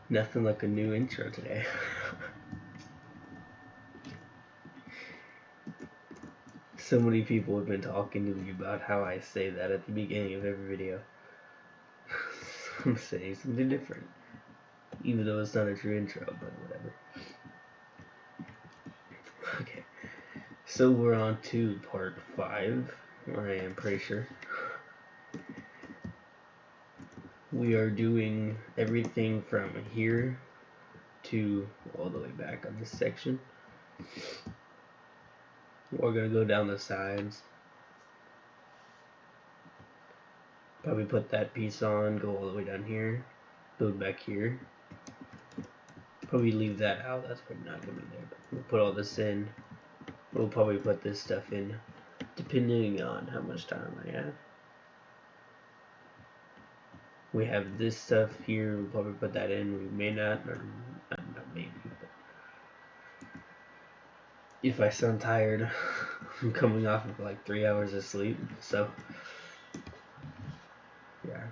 Nothing like a new intro today. So many people have been talking to me about how I say that at the beginning of every video. I'm saying something different. Even though it's not a true intro, but whatever. Okay. So we're on to part 5, I am pretty sure. We are doing everything from here to all the way back on this section. We're gonna go down the sides. Probably put that piece on, go all the way down here, build back here. Probably leave that out, that's probably not gonna be there. But we'll put all this in. We'll probably put this stuff in, depending on how much time I have. We have this stuff here, we'll probably put that in. We may not, or not maybe. But if I sound tired, I'm coming off of like 3 hours of sleep, so yeah.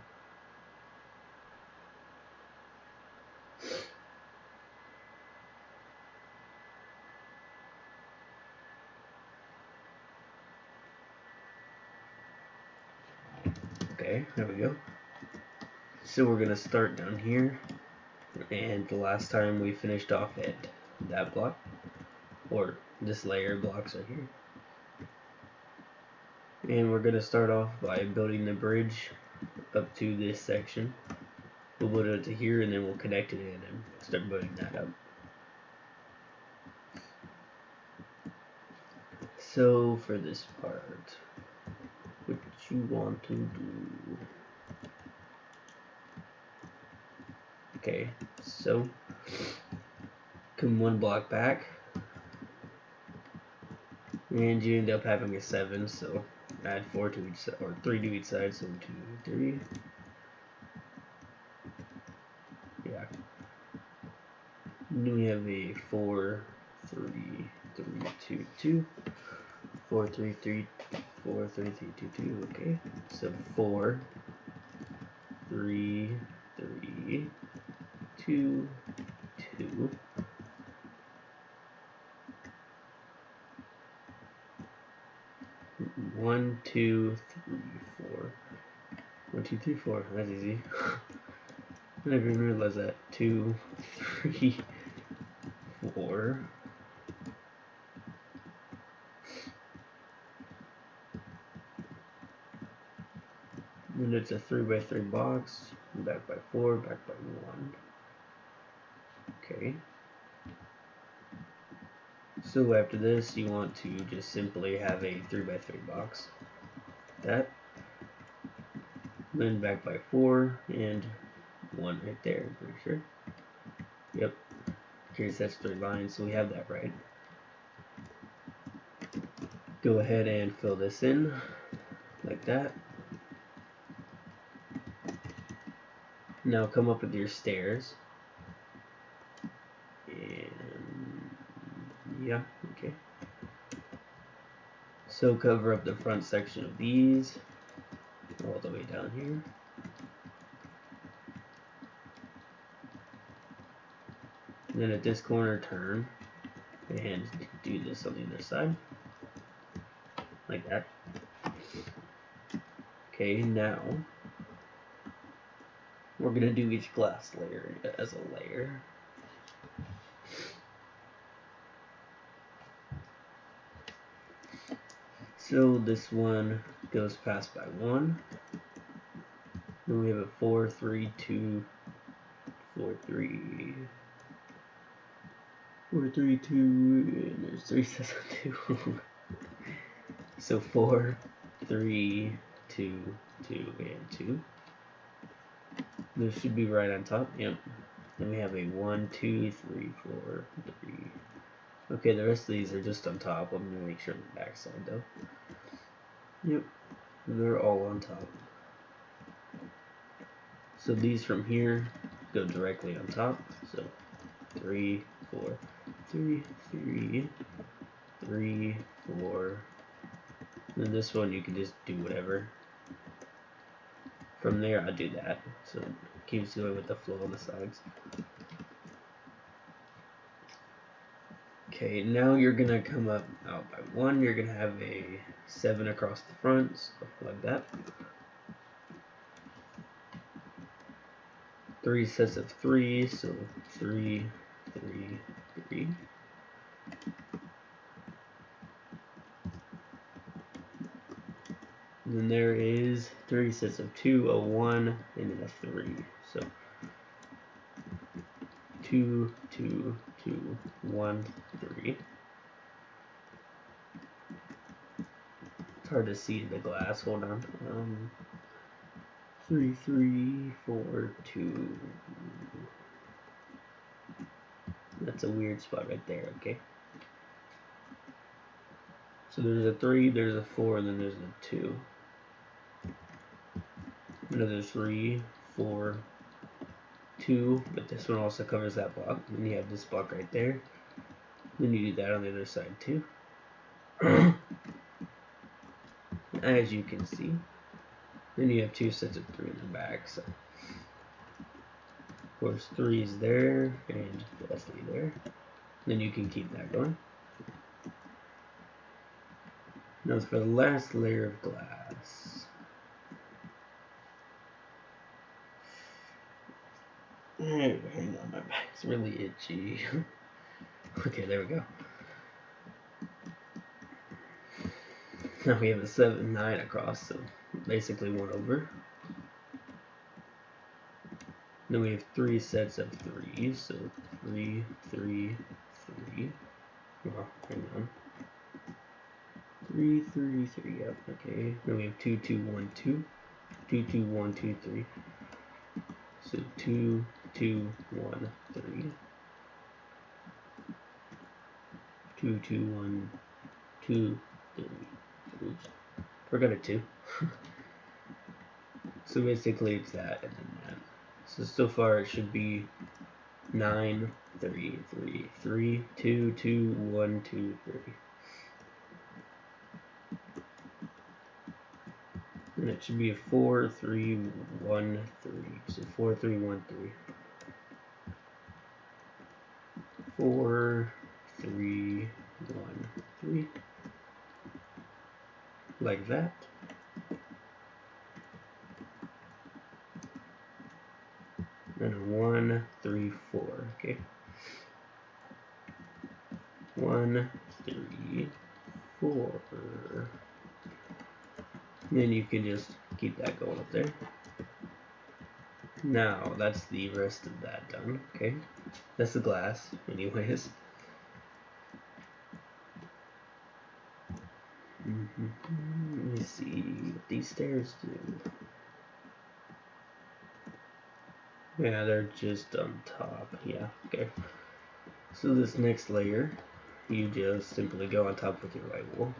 Okay, there we go. So we're gonna start down here, and the last time we finished off at that block, or this layer of blocks right here. And we're gonna start off by building the bridge up to this section. We'll build it to here, and then we'll connect it in and start building that up. So for this part, what you want to do? Okay, so come one block back, and you end up having a 7. So add 4 to each side, or 3 to each side. So 2, 3. Yeah. Then we have a 4, 3, 3, 2, 2. 4, 3, 3, 4, 3, 3, 2, 2. Okay, so 4, 3, 3, 2, 2. 1, 2, 3, 4. 1, 2, 3, 4. That's easy. I never even realized that. 2, 3, 4. And it's a 3x3 box. Back by 4, back by 1. Okay. So after this, you want to just simply have a 3x3 box. That. Then back by 4 and 1 right there, I'm pretty sure. Yep. Okay, so that's 3 lines, so we have that right. Go ahead and fill this in like that. Now come up with your stairs. And yeah, okay. So cover up the front section of these all the way down here. And then at this corner, turn and do this on the other side, like that. Okay, now we're gonna do each glass layer as a layer. So this one goes past by 1. Then we have a 4, 3, 2, 4, 3, 4, 3, 2, and there's 3 sets of 2. So 4, 3, 2, 2, and 2. This should be right on top. Yep. Then we have a 1, 2, 3, 4, 3. Okay, the rest of these are just on top. I'm gonna make sure on the back side though. Yep, they're all on top. So these from here go directly on top. So 3, 4, 3, 3, 3, 4. And then this one you can just do whatever. From there, I do that. So it keeps going with the flow on the sides. Okay, now you're gonna come up out by 1. You're gonna have a 7 across the front, so like that. 3 sets of 3, so 3, 3, 3. And then there is 3 sets of 2, a 1, and then a 3. So 2, 2, 2, 1, 3. It's hard to see in the glass. Hold on. 3, 3, 4, 2. That's a weird spot right there, okay? So there's a 3, there's a 4, and then there's a 2. Another 3, 4, 2, but this one also covers that block. Then you have this block right there. Then you do that on the other side too. As you can see. Then you have 2 sets of 3 in the back. So of course 3 is there and the 3 there. Then you can keep that going. Now for the last layer of glass. Hang on, my back's really itchy. Okay, there we go. Now we have a 7, 9 across, so basically 1 over. Then we have 3 sets of 3, so 3, 3, 3. Well, hang on. 3, 3, 3, yep, okay. Then we have 2, 2, 1, 2. 2, 2, 1, 2, 3. So 2, 2, 1, 3. 2, 2, 1, 2, 3. Oops. Forgot a 2. So basically it's that and then that. So far it should be 9, 3, 3, 3, 2, 2, 1, 2, 3. And it should be a 4, 3, 1, 3. So 4, 3, 1, 3. 4, 3, 1, 3. Like that. And 1, 3, 4. Okay. 1, 3, 4. Then you can just keep that going up there. Now that's the rest of that done. Okay. That's the glass, anyways. Let me see what these stairs do. Yeah, they're just on top. Yeah, okay. So this next layer, you just simply go on top with your white wool.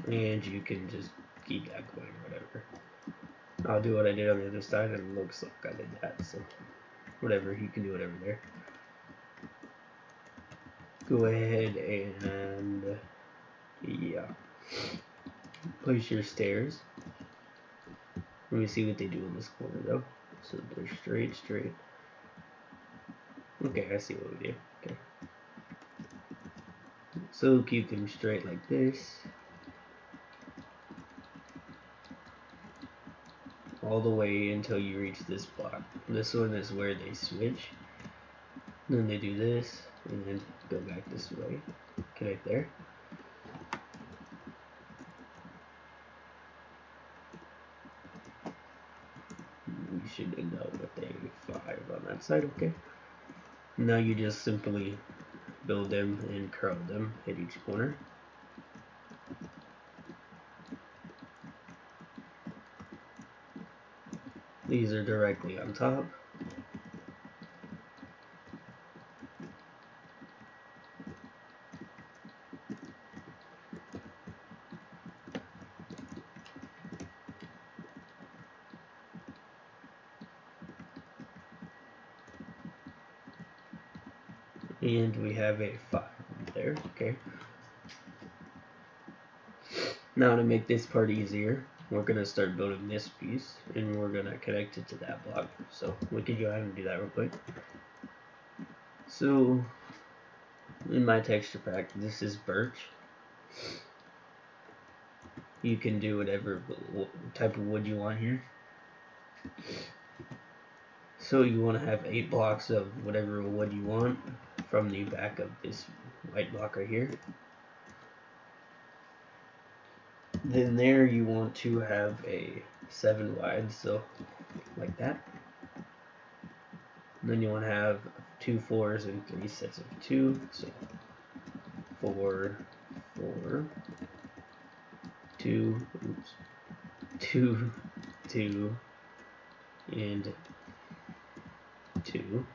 And you can just keep that going, whatever. I'll do what I did on the other side, and it looks like I did that, so whatever, you can do whatever there. Go ahead and, yeah, place your stairs. Let me see what they do in this corner, though. So they're straight, straight. Okay, I see what we do. Okay. So keep them straight like this. All the way until you reach this block. This one is where they switch. Then they do this, and then go back this way. Connect there. You should end up with a 5 on that side, okay? Now you just simply build them and curl them at each corner. These are directly on top. And we have a 5 there, okay? Now to make this part easier, we're going to start building this piece, and we're going to connect it to that block. So we can go ahead and do that real quick. So in my texture pack, this is birch. You can do whatever type of wood you want here. So you want to have 8 blocks of whatever wood you want from the back of this white block right here. Then there you want to have a 7 wide, so like that. And then you want to have 2 4s and 3 sets of 2, so 4, 4, 2, oops, 2, 2, and 2.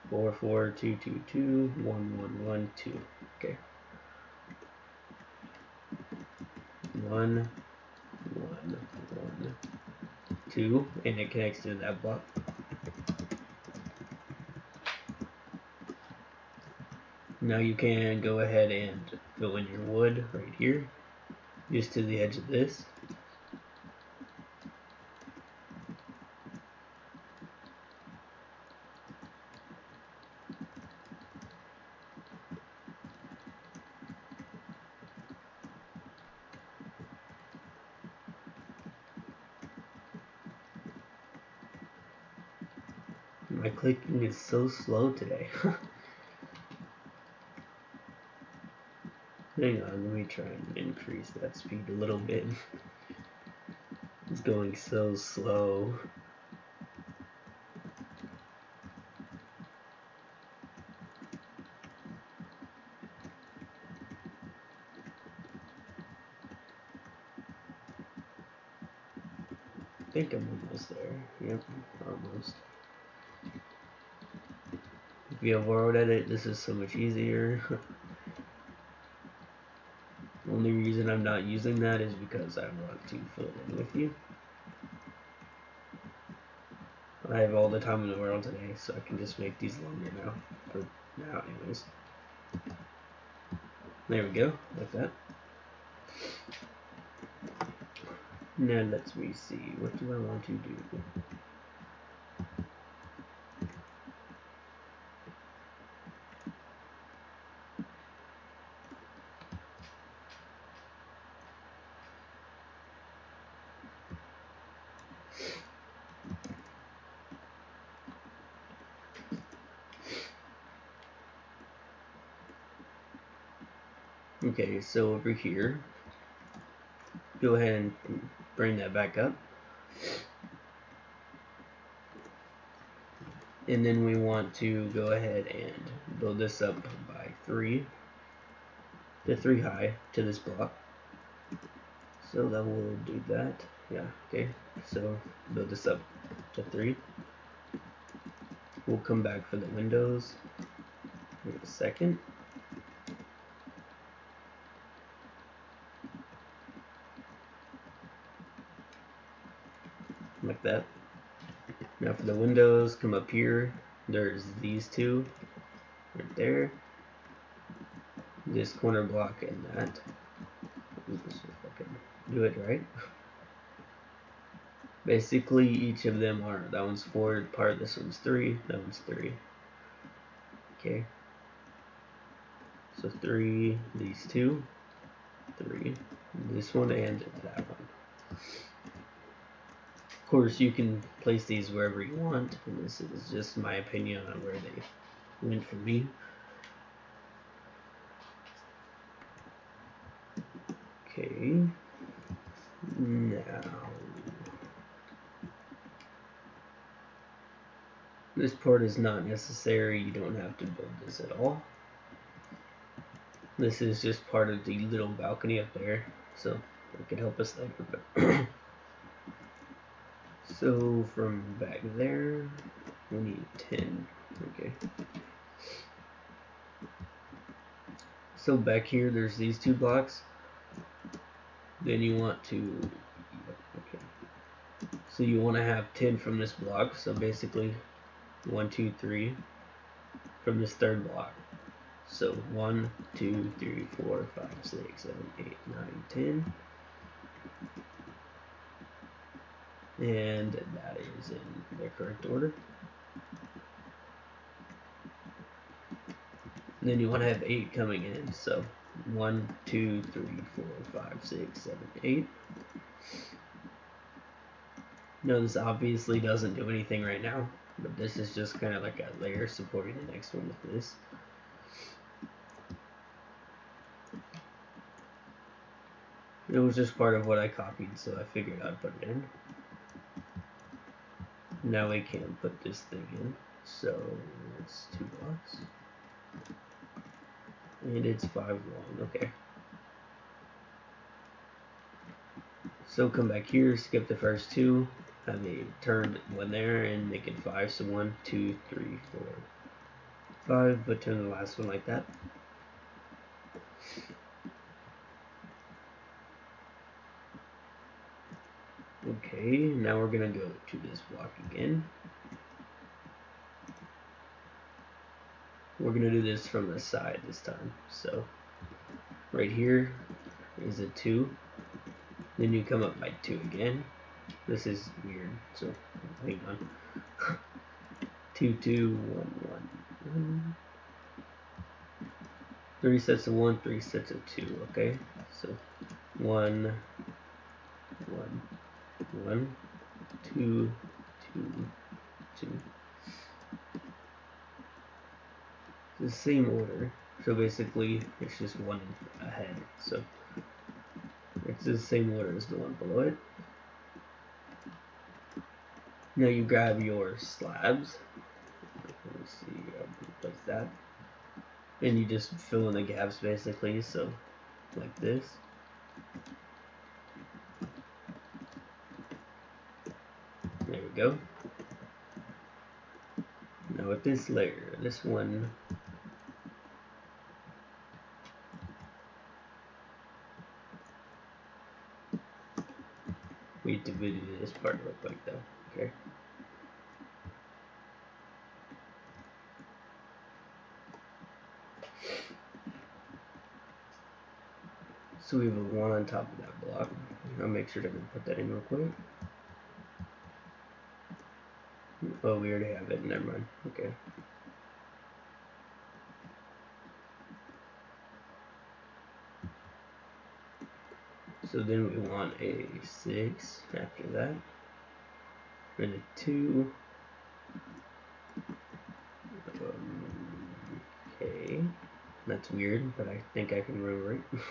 4, 4, 2, 2, 2, 1, 1, 1, 2. Okay. 1, 1, 1, 2, and it connects to that block. Now you can go ahead and fill in your wood right here, just to the edge of this. My clicking is so slow today. Hang on, let me try and increase that speed a little bit. It's going so slow. I think I'm almost there. Yep, almost. If you have world edit, this is so much easier. The only reason I'm not using that is because I want to fill it in with you. I have all the time in the world today, so I can just make these longer now. For now, anyways. There we go, like that. Now let me see, what do I want to do? Okay, so over here, go ahead and bring that back up. And then we want to go ahead and build this up by 3, the 3 high to this block. So that will do that. Yeah, okay. So build this up to 3. We'll come back for the windows in a second. Like that. Now for the windows, come up here. There's these 2 right there. This corner block and that. Oops, if I can do it right. Basically, each of them are, that one's 4 part, this one's 3, that one's 3. Okay. So 3, these 2, 3, this one, and that one. Of course, you can place these wherever you want, and this is just my opinion on where they went for me. Okay. Now, this part is not necessary. You don't have to build this at all. This is just part of the little balcony up there, so it could help us later. So from back there, we need 10. Okay. So back here, there's these 2 blocks. Then you want to, okay. So you want to have 10 from this block. So basically, 1, 2, 3 from this 3rd block. So 1, 2, 3, 4, 5, 6, 7, 8, 9, 10. And that is in the correct order. And then you want to have 8 coming in. So 1, 2, 3, 4, 5, 6, 7, 8. Now this obviously doesn't do anything right now, but this is just kind of like a layer supporting the next one with this. It was just part of what I copied, so I figured I'd put it in. Now we can put this thing in. So it's 2 blocks. And it's 5 long, okay. So come back here, skip the first 2, have a turned 1 there, and make it 5. So 1, 2, 3, 4, 5, but turn the last one like that. Okay, now we're gonna go to this block again. We're gonna do this from the side this time. So right here is a 2. Then you come up by 2 again. This is weird, so hang on. 2, 2, 1, 1, 1. 3 sets of 1, 3 sets of 2, okay? So 1, 1, 1, 2, 2, 2. The same order, so basically it's just 1 ahead, so it's the same order as the one below it. Now you grab your slabs, let me see, I'll place that, and you just fill in the gaps basically, so like this. There we go. Now with this layer, this one, we divided this part look like that, okay? So we have a 1 on top of that block. I'll make sure to put that in real quick. Oh, we already have it, never mind, okay. So then we want a 6 after that, and a 2. Okay, that's weird, but I think I can remember it.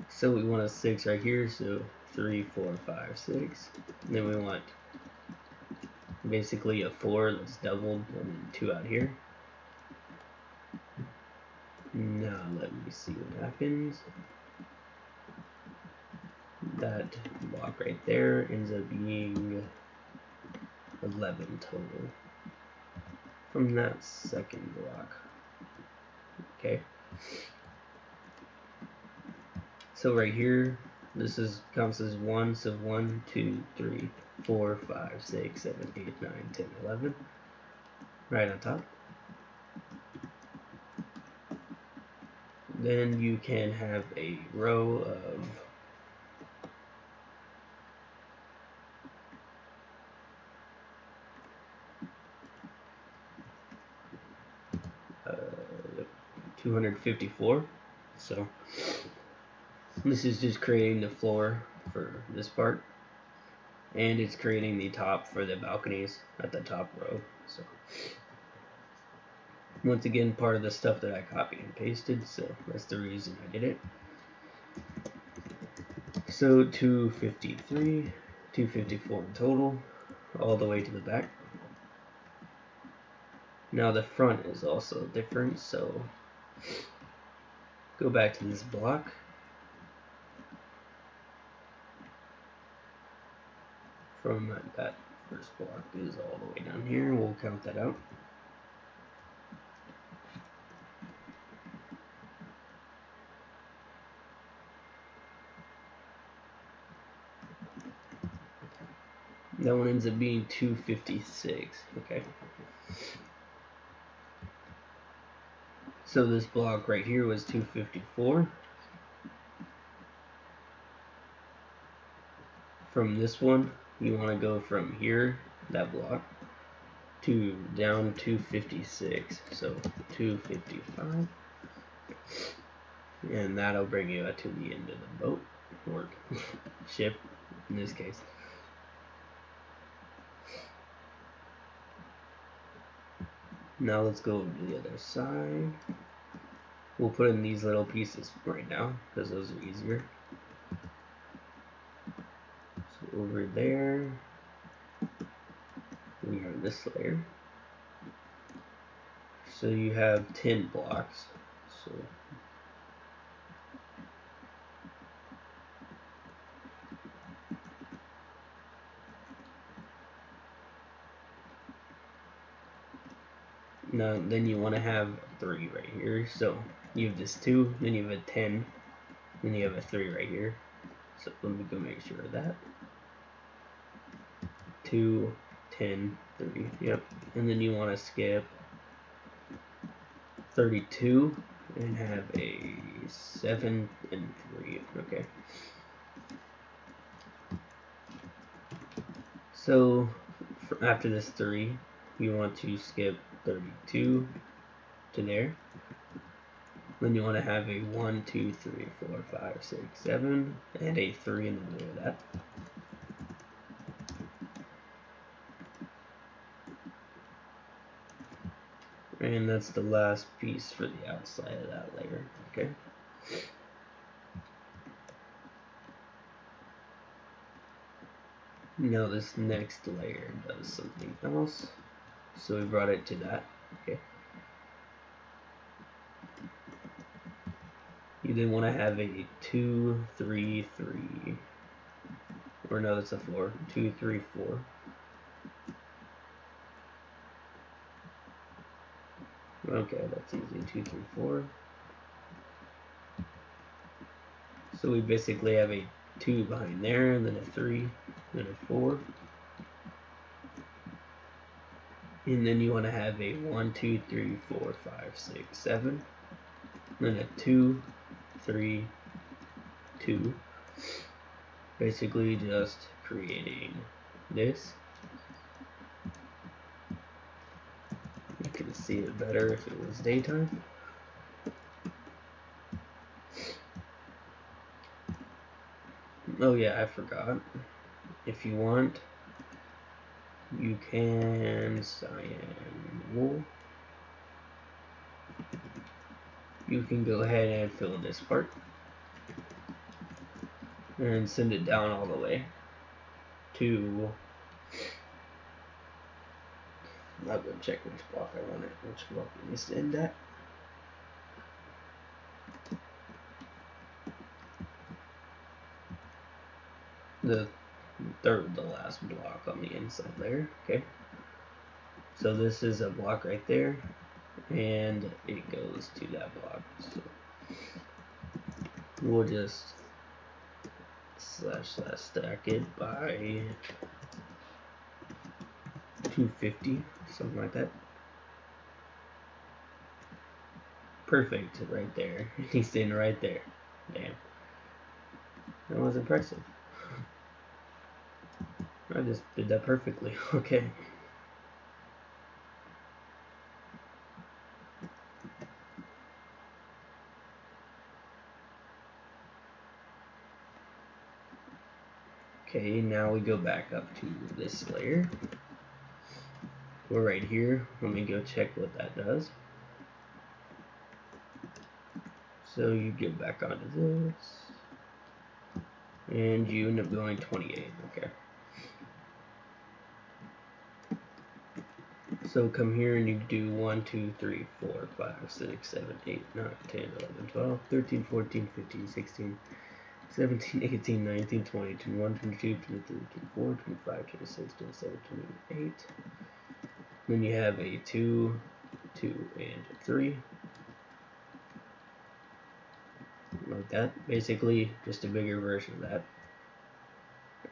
So we want a 6 right here, so 3, 4, 5, 6. And then we want basically a 4 that's doubled, and 2 out here. Now let me see what happens. That block right there ends up being 11 total from that second block. Okay. So right here, this is counts as 1, so 1, 2, 3, 4, 5, 6, 7, 8, 9, 10, 11. Right on top. Then you can have a row of uh, 254. So this is just creating the floor for this part, and it's creating the top for the balconies at the top row. So once again, part of the stuff that I copied and pasted, so that's the reason I did it. So 253, 254 in total, all the way to the back. Now the front is also different, so go back to this block. From that first block is all the way down here, we'll count that out. That one ends up being 256, okay. So this block right here was 254. From this one, you want to go from here, that block, to down 256. So 255. And that'll bring you to the end of the boat, or ship in this case. Now let's go to the other side. We'll put in these little pieces right now, because those are easier. So over there, we have this layer. So you have 10 blocks. So now then you want to have 3 right here. So you have this 2, then you have a 10, then you have a 3 right here. So let me go make sure of that. 2, 10, 3, yep. And then you want to skip 32 and have a 7 and 3. Okay. So after this 3, you want to skip 32 to there. Then you want to have a 1, 2, 3, 4, 5, 6, 7, and a 3 in the middle of that. And that's the last piece for the outside of that layer. Okay. Now this next layer does something else. So we brought it to that. Okay. You then want to have a 2, 3, 3. Or no, that's a 4. 2, 3, 4. Okay, that's easy. 2, 3, 4. So we basically have a 2 behind there, and then a 3, then a 4. And then you want to have a 1, 2, 3, 4, 5, 6, 7. Then a 2, 3, 2. Basically just creating this. You can see it better if it was daytime. Oh yeah, I forgot. If you want, you can cyan wool. You can go ahead and fill in this part and send it down all the way to, I'll go check which block I want it, which block it needs to end at. The third, the last block on the inside layer. Okay, so this is a block right there, and it goes to that block. So we'll just slash stack it by 250, something like that. Perfect, right there. He's sitting right there. Damn, that was impressive. I just did that perfectly. Okay. Okay, now we go back up to this layer. We're right here. Let me go check what that does. So you go back onto this, and you end up going 28. Okay. So come here and you do 1, 2, 3, 4, 5, 6, 7, 8, 9, 10, 11, 12, 13, 14, 15, 16, 17, 18, 19, 20, 21, 22, 23, 24, 25, 26, 27, 28. Then you have a 2, 2, and a 3. Like that. Basically, just a bigger version of that.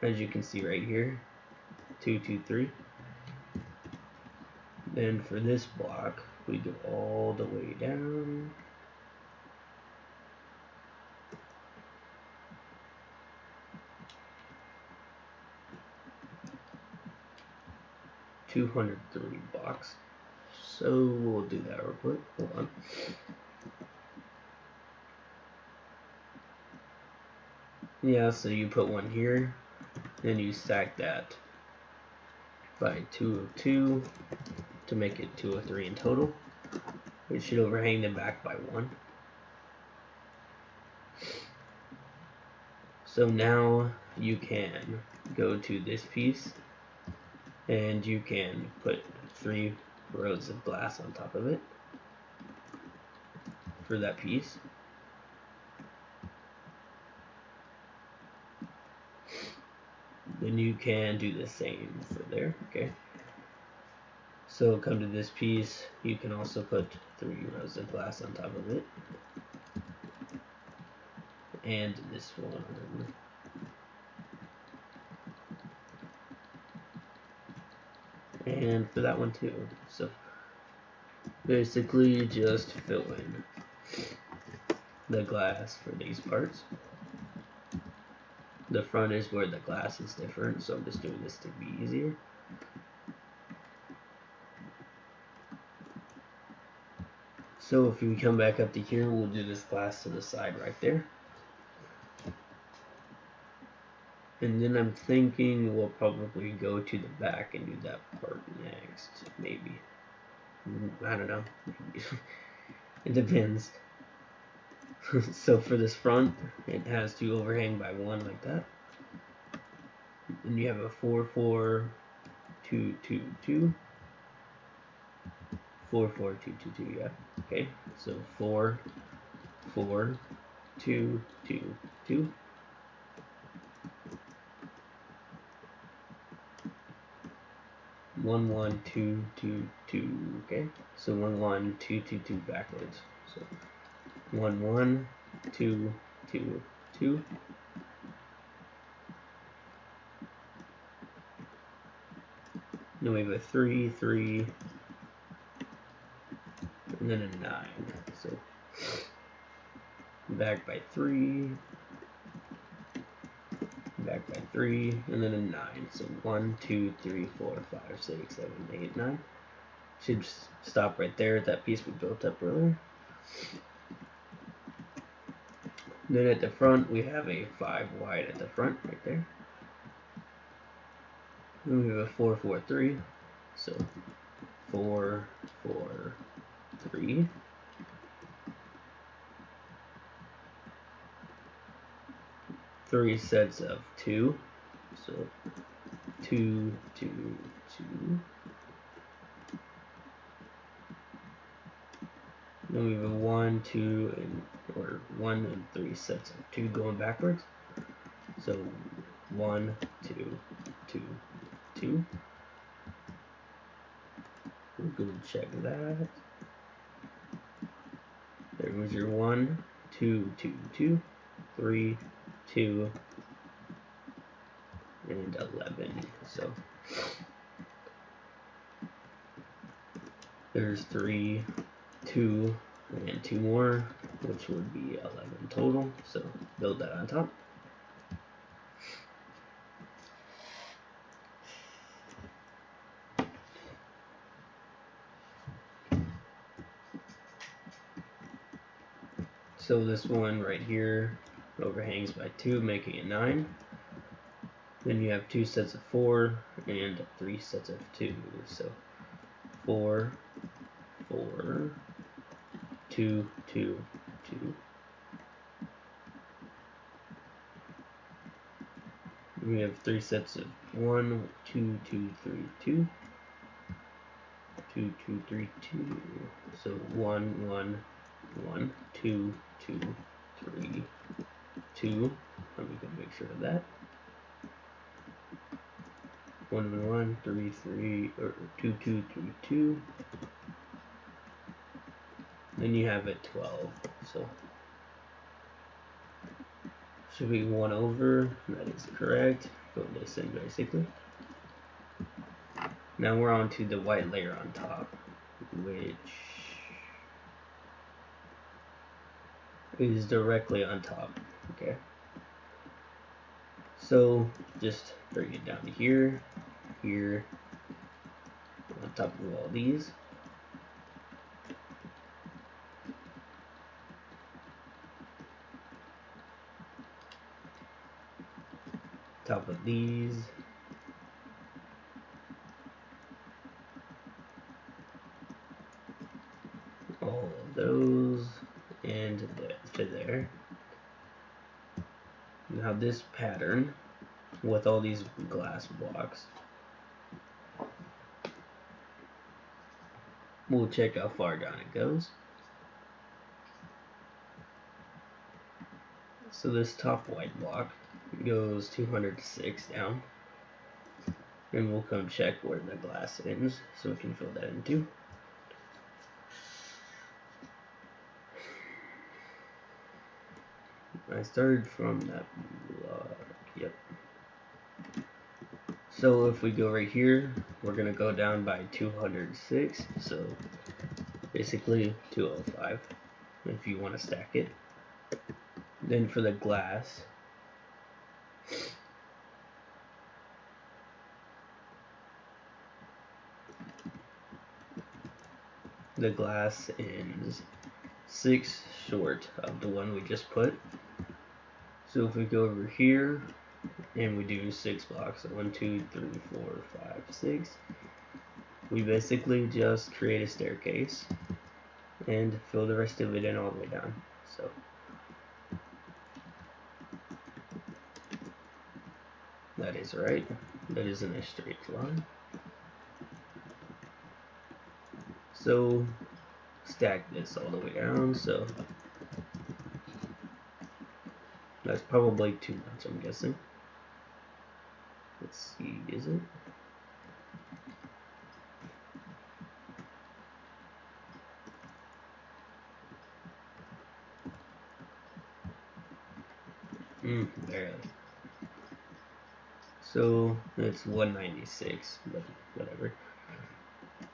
As you can see right here, 2, 2, 3. Then for this block, We go all the way down. $203. So we'll do that real quick. Hold on. Yeah, so you put one here, then you stack that by 202 to make it 203 in total. It should overhang the back by 1. So now you can go to this piece and you can put 3 rows of glass on top of it for that piece. Then you can do the same for there, okay? So come to this piece, you can also put 3 rows of glass on top of it. And this one. And for that one too. So basically just fill in the glass for these parts. The front is where the glass is different, so I'm just doing this to be easier. So if we come back up to here, we'll do this glass to the side right there. And then I'm thinking we'll probably go to the back and do that part next, maybe. I don't know. It depends. So for this front, it has to overhang by 1 like that. And you have a 4, 4, 2, 2, 2. 4, 4, 2, 2, 2, yeah. Okay, so 4, 4, 2, 2, 2. One, 1, 2, 2, 2. Okay, so 1, 1, 2, 2, 2 backwards. So 1, 1, 2, 2, 2. Then we have a 3, 3, and then a 9. So back by 3, back by 3, and then a 9. So 1, 2, 3, 4, 5, 6, 7, 8, 9. Should stop right there at that piece we built up earlier. Then at the front we have a 5 wide at the front right there. Then we have a 4, 4, 3. So 4, 4, 3. Three sets of 2. So 2, 2, 2. Then we have a 1, 2, or 1 and 3 sets of 2 going backwards. So 1, 2, 2, 2. We'll go check that. There was your 1, 2, 2, 2, 3, 2, and 11. So there's 3, 2, and 2 more, which would be 11 total. So build that on top. So this one right here overhangs by 2, making it 9. Then you have 2 sets of 4 and 3 sets of 2. So 4, 4, 2, 2, 2. We have 3 sets of 1, 2, 2, 3, 2. 2, 2, 3, 2. So 1, 1, 1, 2, 2, 3, 2. Let me go make sure of that. 1, 1, 1, 3, 3, or 2, 2, 3, 2. Then you have it 12. So should be 1 over. That is correct. Fill this in basically. Now we're on to the white layer on top, which is directly on top. Okay. So just bring it down to here, here, on top of all these. Top of these. All of those, and to there. Now this pattern with all these glass blocks, we'll check how far down it goes. So this top white block goes 206 down, and we'll come check where the glass ends so we can fill that in too. I started from that block, yep. So if we go right here, we're gonna go down by 206, so basically 205 if you want to stack it. Then for the glass, the glass ends 6 short of the one we just put. So if we go over here and we do 6 blocks, so 1, 2, 3, 4, 5, 6, we basically just create a staircase and fill the rest of it in all the way down. So that is right. That is in a straight line. So stack this all the way down. So that's probably too much, I'm guessing. Let's see, is it? Barely. So it's 196, but whatever.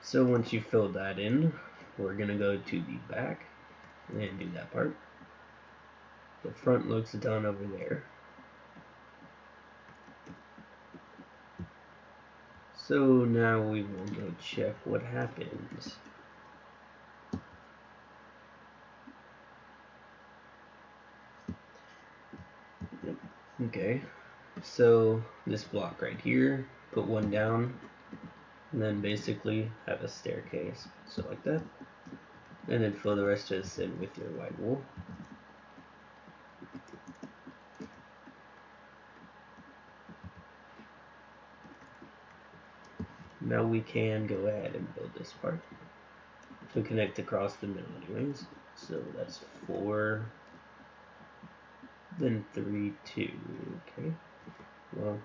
So once you fill that in, we're gonna go to the back and do that part. The front looks done over there. So now we will go check what happens. Okay, so this block right here, put one down, and then basically have a staircase, so like that. And then fill the rest of this in with your white wool. Now we can go ahead and build this part to connect across the middle anyways. So that's 4, then 3, 2, okay. Well,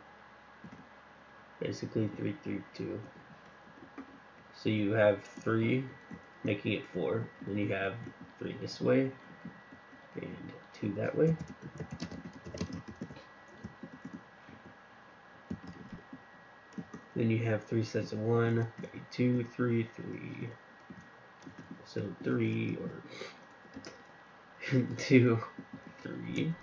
basically 3, 3, 2. So you have 3, making it 4. Then you have 3 this way, and 2 that way. Then you have 3 sets of 1, 2, 3, 3. So 3 or 2, 3.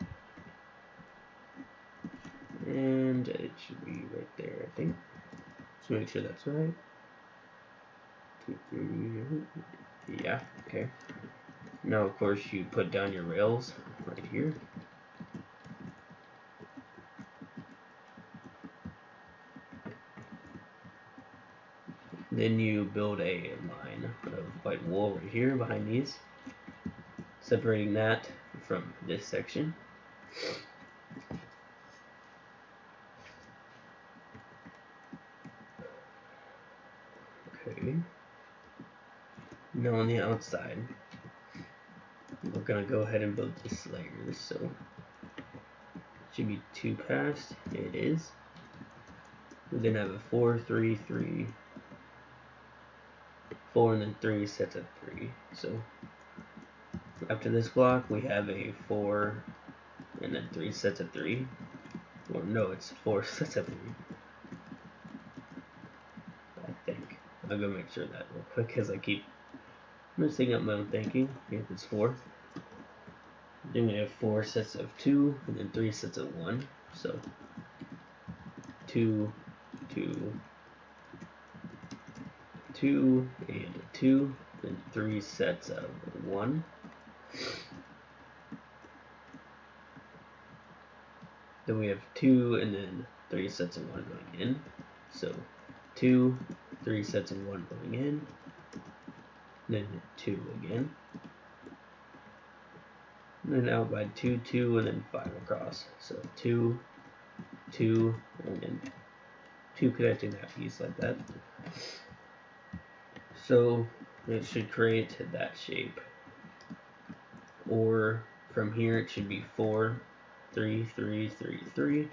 And it should be right there, I think. Just make sure that's right. 2, 3. Yeah, okay. Now, of course, you put down your rails right here. Then you build a line of white wool right here behind these, separating that from this section. Okay. Now on the outside, we're gonna go ahead and build this layers. So it should be 2 past. It is. We then have a 4, 3, 3, 4, and then 3 sets of 3. So after this block, we have a 4, and then 3 sets of 3. Or no, it's 4 sets of 3. I think. I'll go make sure of that real quick because I keep messing up my own thinking. If it's 4. Then we have 4 sets of 2, and then 3 sets of 1. So 2, 2, 2, and 2, then 3 sets of 1. Then we have 2, and then 3 sets of 1 going in. So 2, 3 sets of 1 going in, then 2 again. And then out by 2, 2, and then 5 across. So 2, 2, and then 2 connecting that piece like that. So it should create that shape. Or from here it should be 4, 3, 3, 3, 3,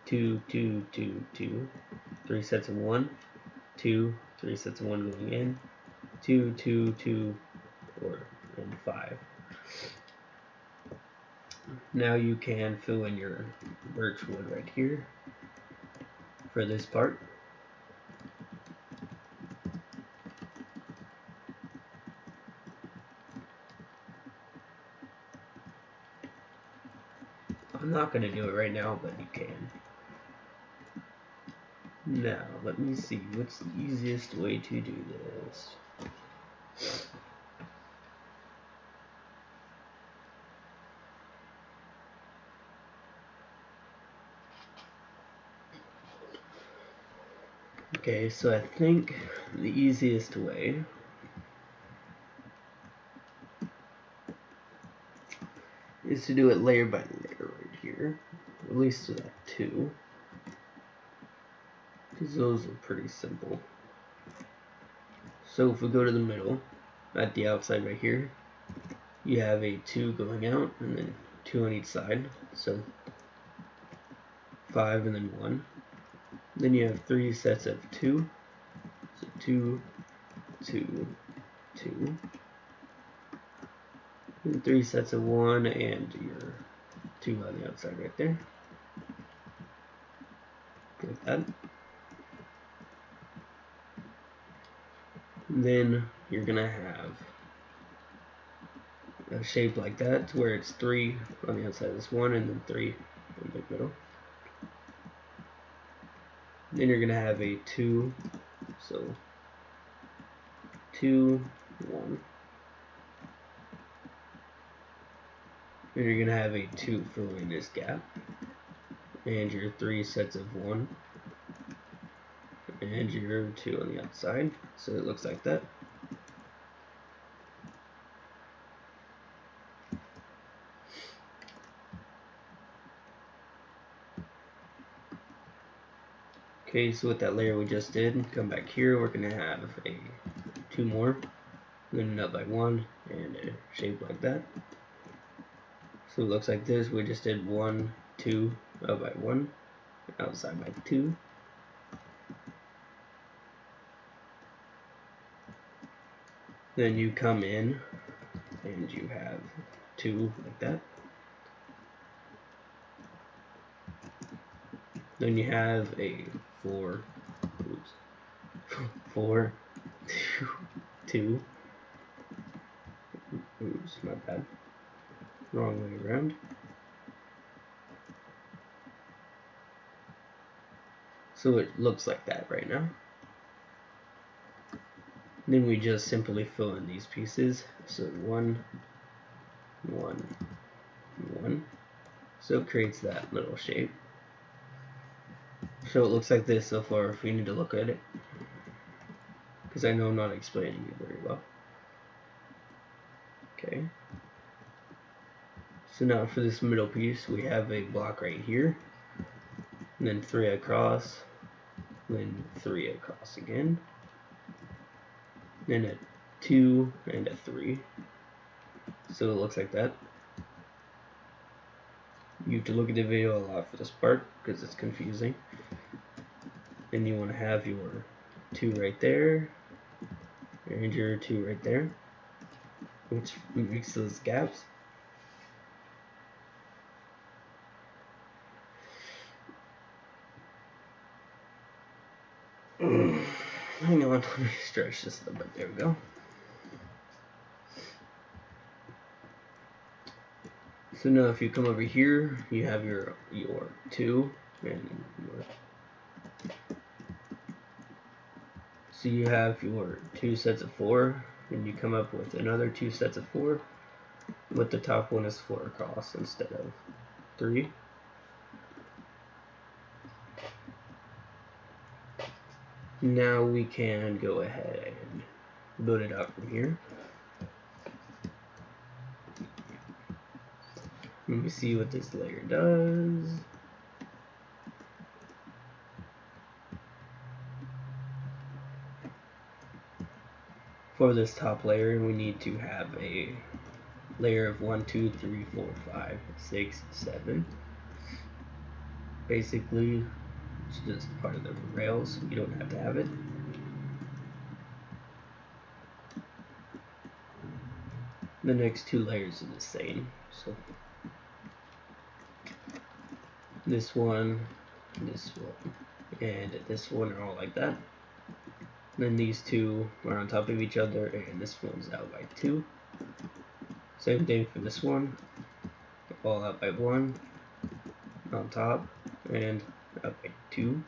2, 2, 2, 2, 3 sets of 1, 2, 3 sets of 1 going in, 2, 2, 2, 4, and 5. Now you can fill in your birch wood right here for this part. I'm not going to do it right now, but you can. Now, let me see, what's the easiest way to do this? Okay, so I think the easiest way is to do it layer by layer right here, at least to that 2, because those are pretty simple. So if we go to the middle, at the outside right here, you have a 2 going out, and then 2 on each side, so 5 and then 1. Then you have 3 sets of 2, so 2, 2, 2, and 3 sets of 1, and your 2 on the outside right there, like that. And then you're gonna have a shape like that, where it's 3 on the outside of this 1, and then 3 in the middle. Then you're gonna have a 2, so 2, 1. Then you're gonna have a 2 filling in this gap, and your 3 sets of 1, and your 2 on the outside, so it looks like that. Okay, so with that layer we just did, come back here, we're gonna have a 2 more, then up by 1, and a shape like that. So it looks like this. We just did 1, 2, up by 1, outside by 2. Then you come in and you have 2 like that. Then you have a 4, 4, 2, 2. Oops, my bad. Wrong way around. So it looks like that right now. Then we just simply fill in these pieces. So 1, 1, 1. So it creates that little shape. So it looks like this so far if we need to look at it, because I know I'm not explaining it very well. Okay. So now for this middle piece, we have a block right here, and then 3 across, then 3 across again, then a 2 and a 3. So it looks like that. You have to look at the video a lot for this part because it's confusing. Then you want to have your 2 right there, and your 2 right there, which makes those gaps. Hang on, let me stretch this a little bit. There we go. So now if you come over here, you have your 2 and your, so you have your 2 sets of 4, and you come up with another 2 sets of 4, but the top one is 4 across instead of 3. Now we can go ahead and build it up from here. Let me see what this layer does. For this top layer, we need to have a layer of 1, 2, 3, 4, 5, 6, 7. Basically, it's just part of the rails. You don't have to have it. The next 2 layers are the same. So this one, and this one are all like that. Then these 2 are on top of each other, and this one's out by 2. Same thing for this one, all out by 1 on top and out by 2.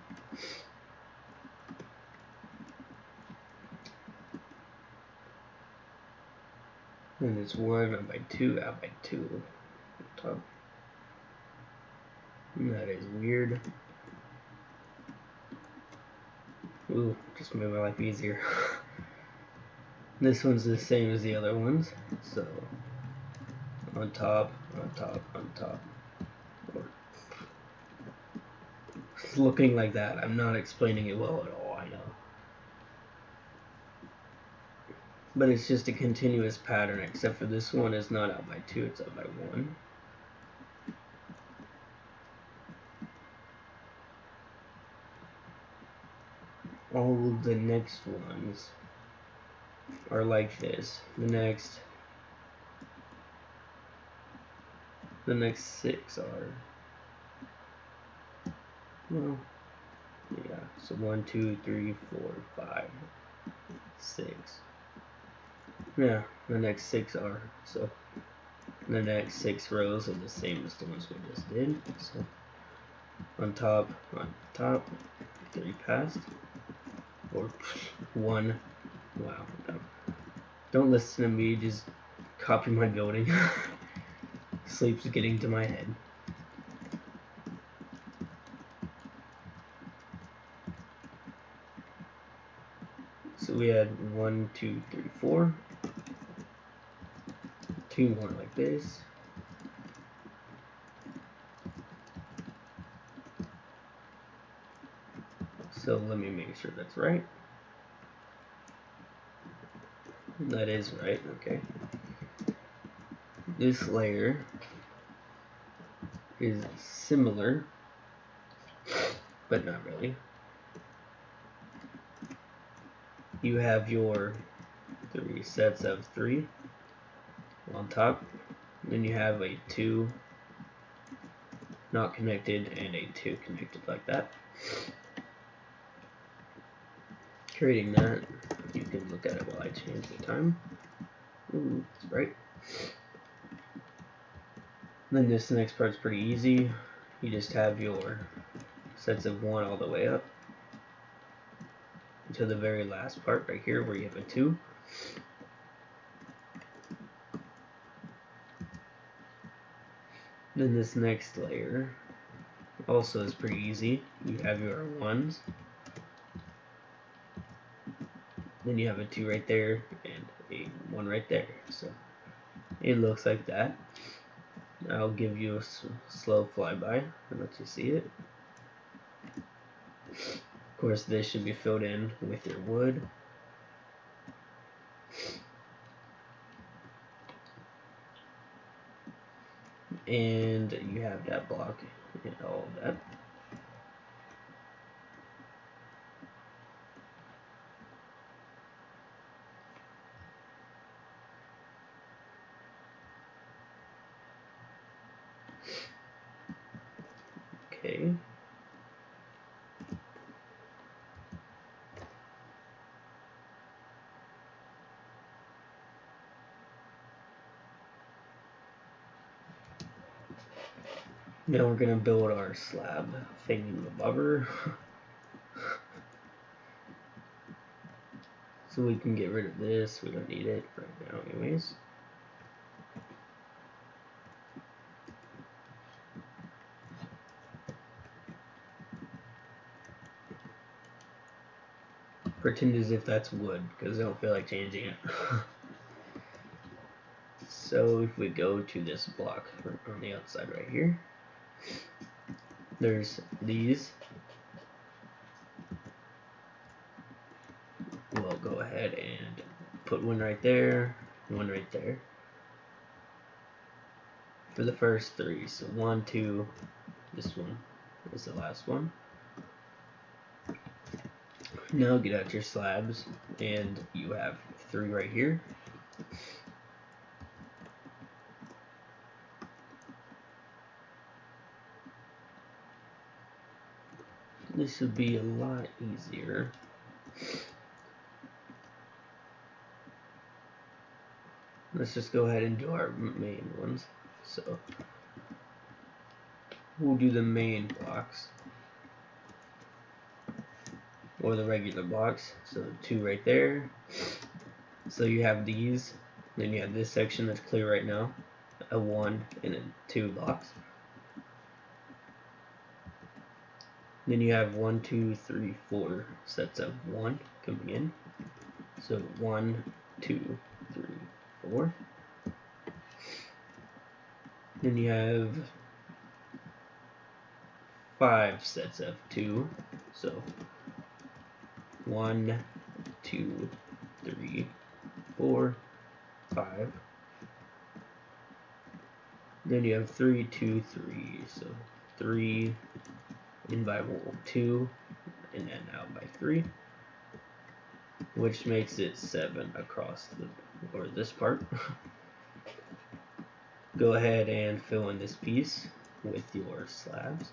And it's 1 out by 2, out by 2 on top. And that is weird. Ooh, just made my life easier. This one's the same as the other ones, so on top, on top, on top. It's looking like that. I'm not explaining it well at all, I know. But it's just a continuous pattern, except for this one is not out by 2, it's out by 1. All of the next ones are like this. The next 6 are, well, yeah, so 1, 2, 3, 4, 5, 6. Yeah, the next 6 are, so the next 6 rows are the same as the ones we just did. So on top, 3 passed, or 1, wow, don't listen to me, just copy my building. Sleep's getting to my head. So we had 1, 2, 3, 4. 2 more like this. So let me make sure that's right. That is right, okay. This layer is similar, but not really. You have your 3 sets of 3 on top, then you have a 2 not connected and a 2 connected like that. Creating that, you can look at it while I change the time. Ooh, that's right. Then this next part's pretty easy. You just have your sets of 1 all the way up until the very last part right here where you have a 2. Then this next layer also is pretty easy. You have your 1s. Then you have a 2 right there and a 1 right there. So it looks like that. I'll give you a slow flyby and let you see it. Of course, this should be filled in with your wood. And you have that block and all of that. Okay. Now we're gonna build our slab thingy-mabobber. So we can get rid of this, we don't need it right now anyways. Pretend as if that's wood, because I don't feel like changing it. So if we go to this block on the outside right here, there's these. We'll go ahead and put one right there, one right there. For the first three, so 1, 2, this one is the last one. Now get out your slabs, and you have 3 right here. This would be a lot easier. Let's just go ahead and do our main ones. So we'll do the main blocks, or the regular blocks. So 2 right there. So you have these, then you have this section that's clear right now, a 1 and then 2 blocks. Then you have 1, 2, 3, 4 sets of 1 coming in. So 1, 2, 3, 4. Then you have 5 sets of 2. So 1, 2, 3, 4, 5. Then you have 3, 2, 3. So 3 in by 2 and then out by 3, which makes it 7 across the, or this part. Go ahead and fill in this piece with your slabs.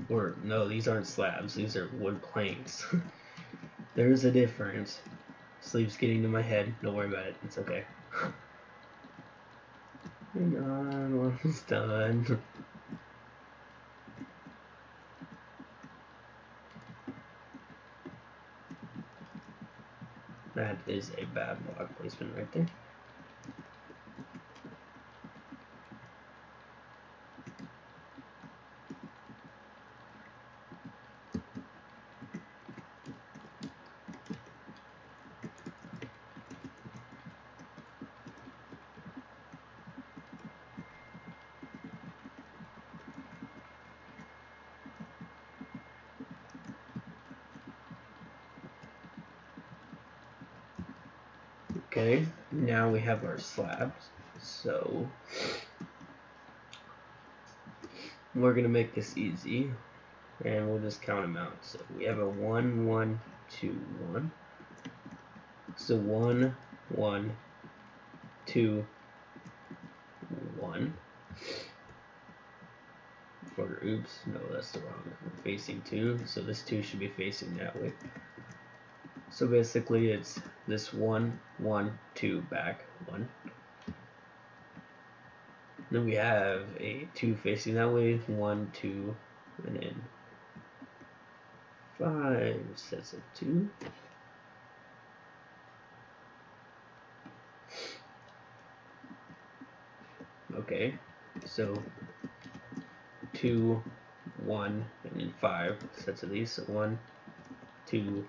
Or no, these aren't slabs, these are wood planks. There's a difference. Sleep's getting to my head, don't worry about it, it's okay. Hang on, almost done. That is a bad block placement right there. Okay, now we have our slabs. So we're gonna make this easy, and we'll just count them out. So we have a 1, 1, 2, 1. So 1, 1, 2, 1. Or oops, no, that's the wrong. Facing 2, so this 2 should be facing that way. So basically it's this 1, 1, 2, back, 1. Then we have a 2 facing that way, 1, 2, and then 5 sets of 2. Okay, so 2, 1, and then 5 sets of these. So 1, 2,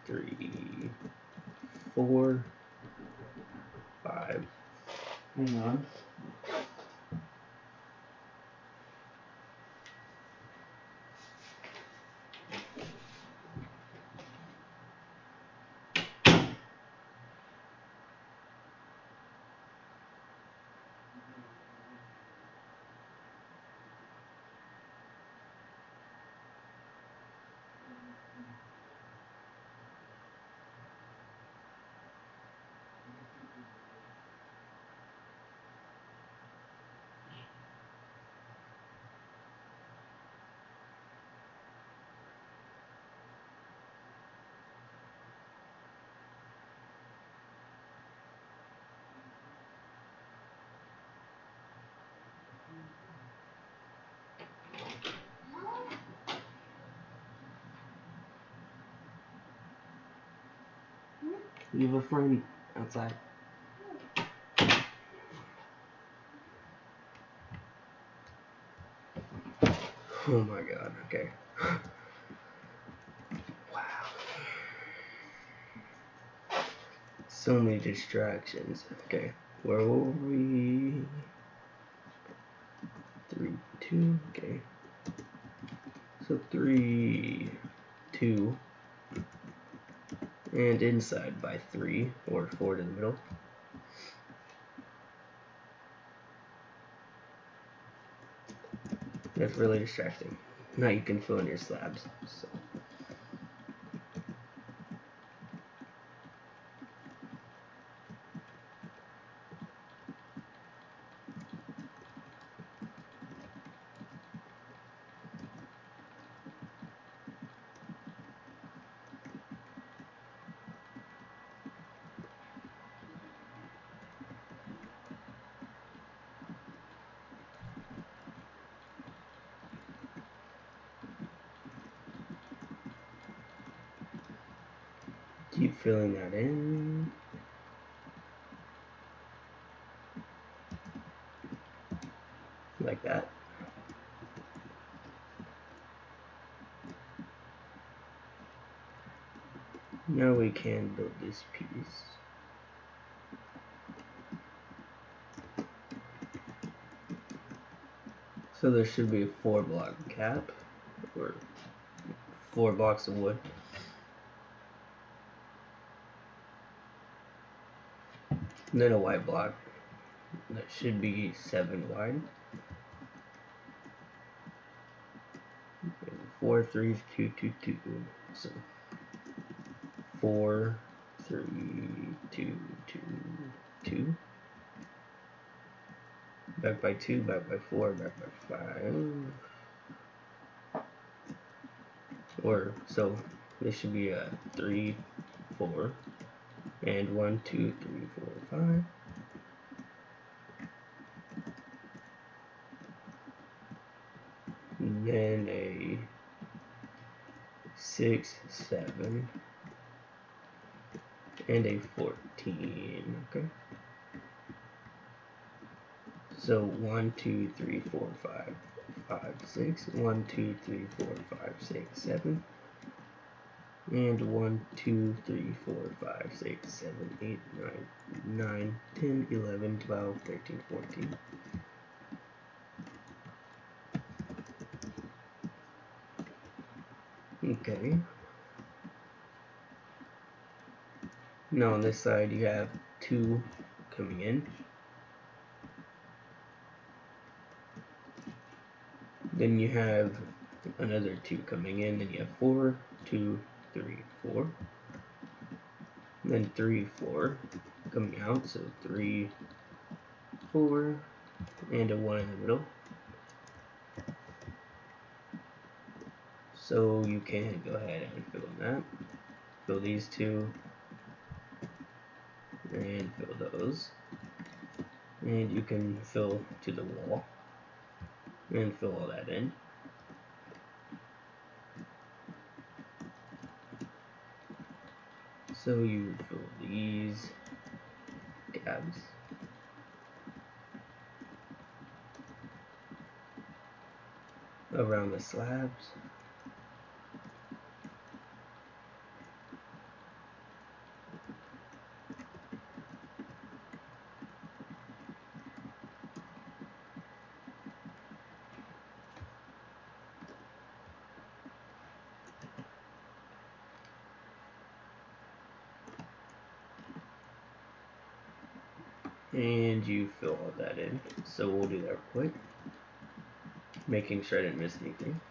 3, 4, 5. Hang on. You have a friend outside. Oh my god, okay. Wow. So many distractions. Okay, where were we? 3, 2, okay. So 3, 2, and inside by 3, or 4 to the middle. That's really distracting. Now you can fill in your slabs. So. Keep filling that in. Like that. Now we can build this piece. So there should be a 4-block cap, or 4 blocks of wood. And then a white block that should be 7 wide. 4, 3, 2, 2, 2. So 4, 3, 2, 2, 2. Back by 2, back by 4, back by 5. Or so this should be a 3, 4, and 1, 2, 3, 4, 5. And then a 6, 7, and a 14. Okay. So 1, 2, 3, 4, 5, 5, 6. 1, 2, 3, 4, 5, 6, 7. And 1, 2, 3, 4, 5, 6, 7, 8, 9, 9, 10, 11, 12, 13, 14. Okay. Now on this side you have 2 coming in. Then you have another 2 coming in. Then you have 4, 2, 3, 4. Then 3, 4 coming out. So 3, 4, and a 1 in the middle. So you can go ahead and fill in that. Fill these 2. And fill those. And you can fill to the wall. And fill all that in. So you fill these gaps. Around the slabs. And you fill all that in. So we'll do that real quick. Making sure I didn't miss anything.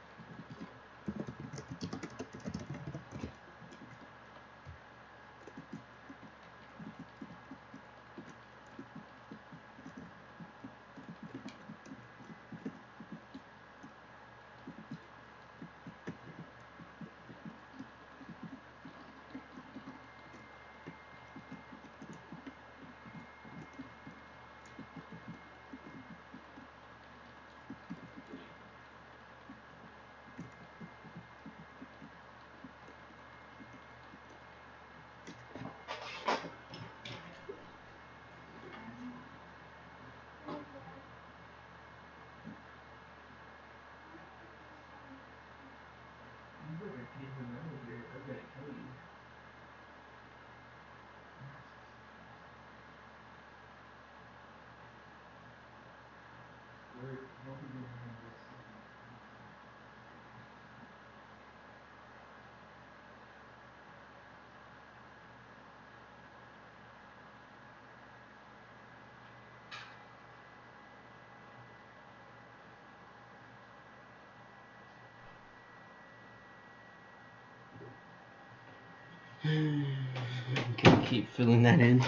Can keep filling that in.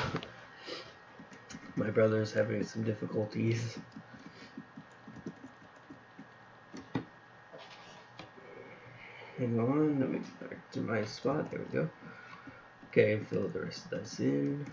My brother's having some difficulties. Hang on, let me get back to my spot. There we go. Okay, fill the rest of this in.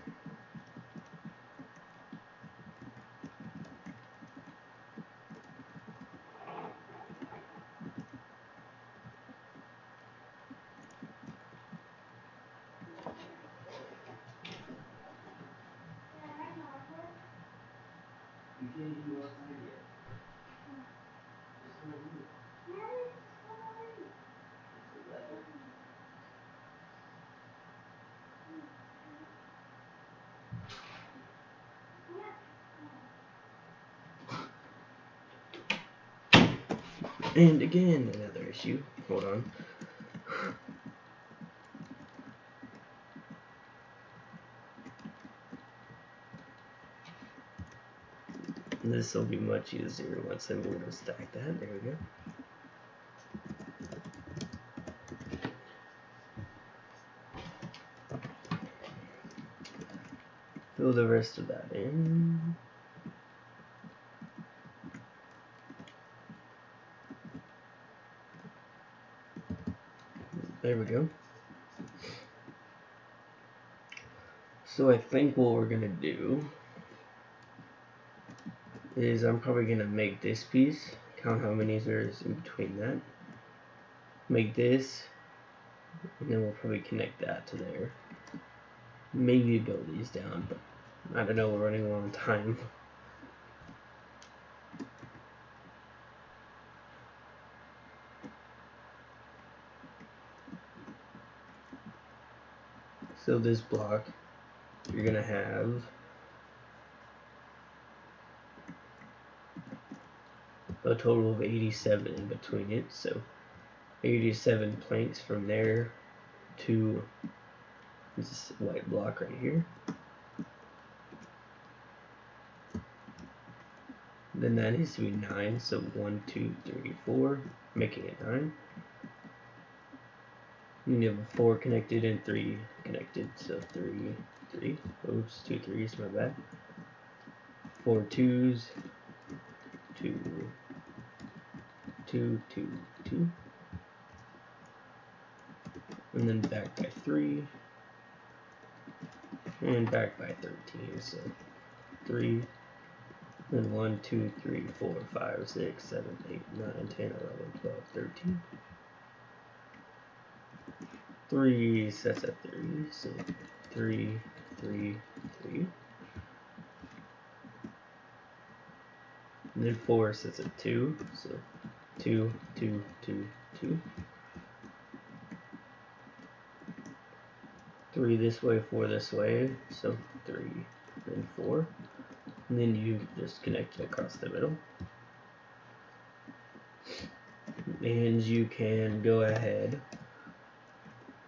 And again, another issue. Hold on. This will be much easier once I'm able to stack that. There we go. Fill the rest of that in. There we go. So I think what we're gonna do is I'm probably gonna make this piece, count how many there is in between that, make this, and then we'll probably connect that to there. Maybe build these down, but I don't know, we're running low on time. So this block, you're gonna have a total of 87 in between it, so 87 planks from there to this white block right here. Then that needs to be 9, so 1, 2, 3, 4, making it 9. And you have 4 connected and 3 connected, so 3, 3. Oops, 2 3s, my bad. 4 2s, 2, 2, 2, 2. And then back by 3. And back by 13, so 3. Then 1, 2, 3, 4, 5, 6, 7, 8, 9, 10, 11, 12, 13. 3 sets of 3, so 3, 3, 3. And then 4 sets of 2, so 2, 2, 2, 2. 3 this way, 4 this way, so 3 and 4. And then you just connect it across the middle. And you can go ahead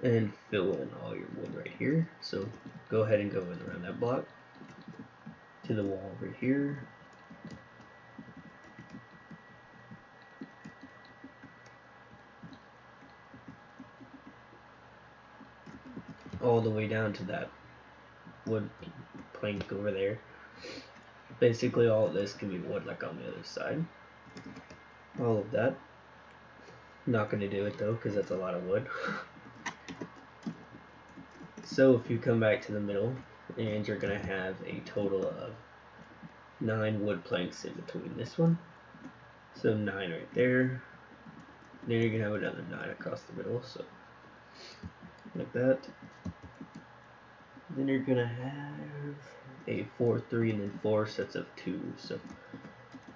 and fill in all your wood right here. So go ahead and go in around that block to the wall over here. All the way down to that wood plank over there. Basically all of this can be wood like on the other side. All of that. Not going to do it though because that's a lot of wood. So if you come back to the middle and you're going to have a total of 9 wood planks in between this one. So 9 right there. Then you're going to have another 9 across the middle. So like that. Then you're going to have a 4, 3, and then 4 sets of 2. So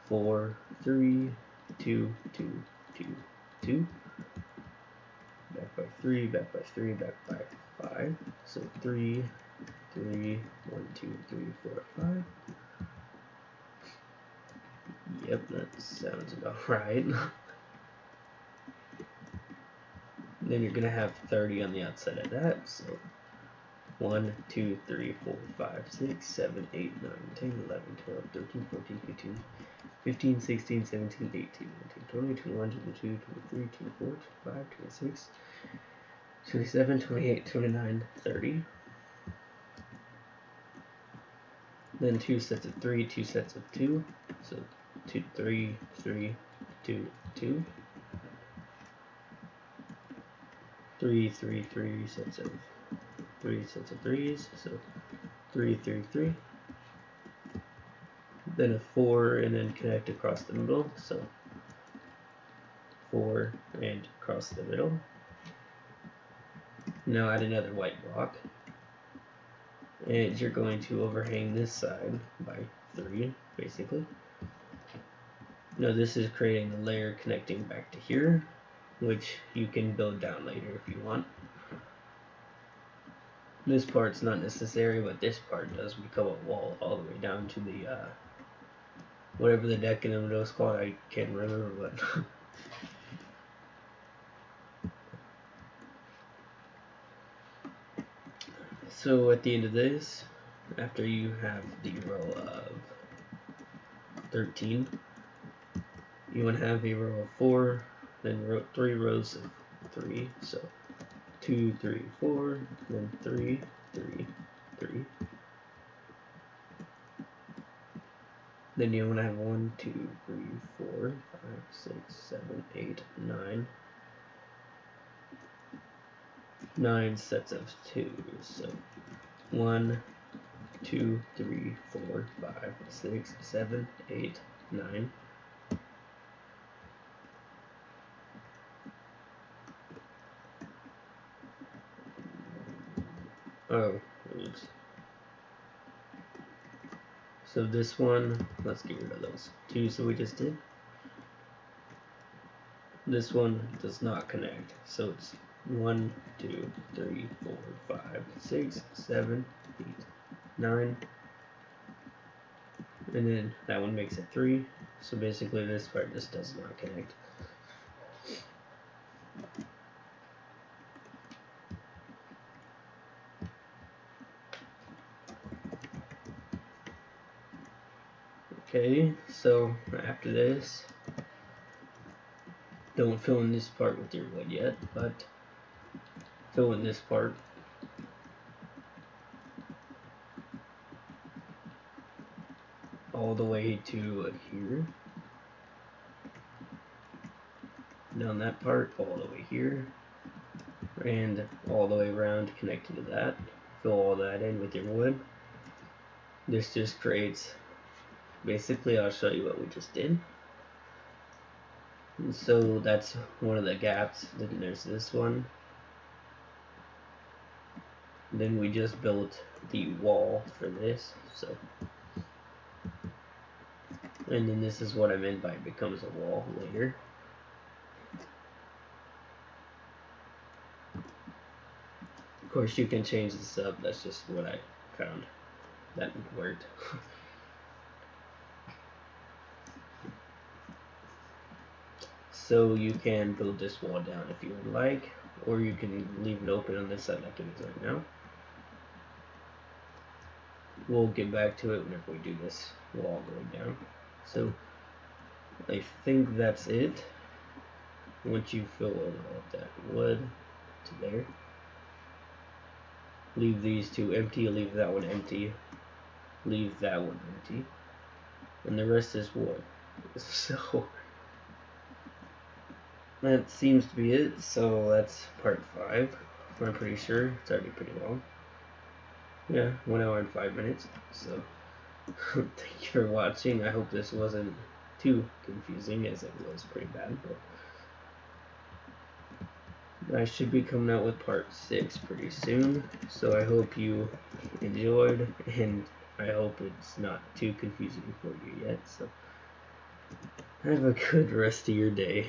4, 3, 2, 2, 2, 2. Back 3, back by 3, back by 5. So 3, 3, 1, 2, 3, 4, 5. Yep, that sounds about right. Then you're going to have 30 on the outside of that, so 1, 2, 3, 4, 5, 6, 7, 8, 9, 10, 11, 12, 13, 14, 15, 15, 16, 17, 18, 19, 20, 21, 22, 23, 24, 25, 26, 27, 28, 29, 30. Then 2 sets of 3, 2 sets of 2, so 2, 3, 3, 2, 2. 3, 3, 3 sets of 3 sets of 3s, so 3, 3, 3. Then a 4 and then connect across the middle, so 4 and across the middle. Now add another white block, and you're going to overhang this side by 3, basically. Now this is creating a layer connecting back to here, which you can build down later if you want. This part's not necessary, but this part does become a wall all the way down to the whatever the deck in the middle is called. I can't remember, but so at the end of this, after you have the row of 13, you want to have a row of 4, then 3 rows of 3, so 2, 3, 4, then 3, 3, 3. Then you want to have 1, 2, 3, 4, 5, 6, 7, 8, 9. 9 sets of 2, so 1, 2, 3, 4, 5, 6, 7, 8, 9. Oh, oops. So this one, let's get rid of those 2s that we just did. This one does not connect, so it's 1, 2, 3, 4, 5, 6, 7, 8, 9. And then that one makes it 3, so basically this part just does not connect. Okay, so after this, don't fill in this part with your wood yet, but fill in this part. All the way to here. Down that part, all the way here. And all the way around connected to that. Fill all that in with your wood. This just creates, basically I'll show you what we just did. And so that's one of the gaps. Then there's this one. Then we just built the wall for this. So, and then this is what I meant by it becomes a wall later. Of course you can change this up, that's just what I found that worked. So you can build this wall down if you would like, or you can leave it open on this side like it is right now. We'll get back to it whenever we do this wall going down. So I think that's it. Once you fill in all of that wood to there, leave these 2 empty, leave that one empty, leave that one empty, and the rest is wood. So that seems to be it. So that's part 5. I'm pretty sure it's already pretty long. Yeah, 1 hour and 5 minutes. So thank you for watching. I hope this wasn't too confusing, as it was pretty bad, but I should be coming out with part 6 pretty soon. So I hope you enjoyed, and I hope it's not too confusing for you yet. So have a good rest of your day.